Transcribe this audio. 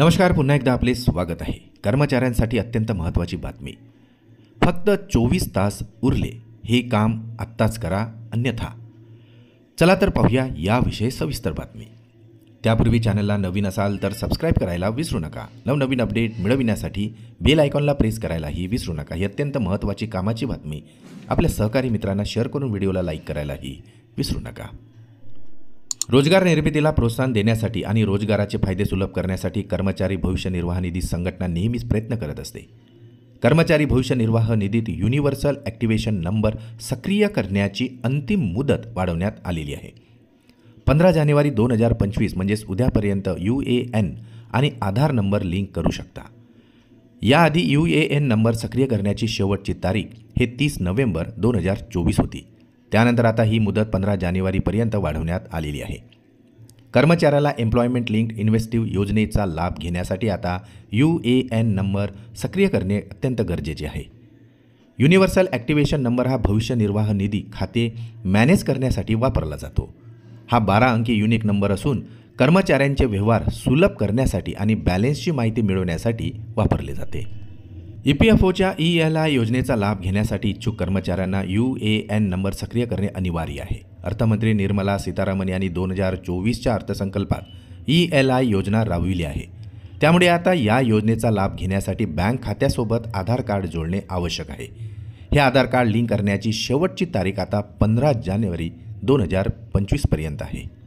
नमस्कार, पुन्हा एकदा आपले स्वागत आहे। कर्मचाऱ्यांसाठी अत्यंत महत्त्वाची बातमी। फक्त 24 तास उरले, हे काम आत्ताच करा, अन्यथा। चला तर पाहूया याविषयी सविस्तर बातमी। त्यापूर्वी चॅनलला नवीन असाल तर सबस्क्राइब करायला विसरू नका। नवनवीन अपडेट मिळविण्यासाठी बेल आयकॉनला प्रेस करायलाही विसरू नका। ही अत्यंत महत्त्वाची कामाची बातमी आपल्या सहकारी मित्रांना शेअर करून व्हिडिओला लाईक करायलाही विसरू नका। रोजगार निर्मितीला प्रोत्साहन देण्यासाठी आणि रोजगाराचे फायदे सुलभ करण्यासाठी कर्मचारी भविष्य निर्वाह निधी संघटना नेहमीच प्रयत्न करत असते। कर्मचारी भविष्य निर्वाह निधीत युनिव्हर्सल ॲक्टिव्हेशन नंबर सक्रिय करण्याची अंतिम मुदत वाढवण्यात आलेली आहे। 15 जानेवारी 2025 म्हणजेच उद्यापर्यंत UAN आणि आधार नंबर लिंक करू शकता। याआधी UAN नंबर सक्रिय करण्याची शेवटची तारीख हे 30 नोव्हेंबर 2024 होती। त्यानंतर आता ही मुदत 15 जानेवारीपर्यंत वाढवण्यात आलेली आहे। कर्मचाऱ्याला एम्प्लॉयमेंट लिंक्ड इन्व्हेस्टिव्ह योजनेचा लाभ घेण्यासाठी आता UAN नंबर सक्रिय करणे अत्यंत गरजेचे आहे। युनिव्हर्सल ॲक्टिव्हेशन नंबर हा भविष्य निर्वाह निधी खाते मॅनेज करण्यासाठी वापरला जातो। हा 12 अंकी युनिक नंबर असून कर्मचाऱ्यांचे व्यवहार सुलभ करण्यासाठी आणि बॅलन्सची माहिती मिळवण्यासाठी वापरले जाते। EPFOच्या ELI योजनेचा लाभ घेण्यासाठी इच्छुक कर्मचाऱ्यांना UAN नंबर सक्रिय करणे अनिवार्य आहे। अर्थमंत्री निर्मला सीतारामन यांनी 2024च्या अर्थसंकल्पात ELI योजना राबविली आहे। त्यामुळे आता या योजनेचा लाभ घेण्यासाठी बँक खात्यासोबत आधार कार्ड जोडणे आवश्यक आहे। हे आधार कार्ड लिंक करण्याची शेवटची तारीख आता 15 जानेवारी 2025 पर्यंत आहे।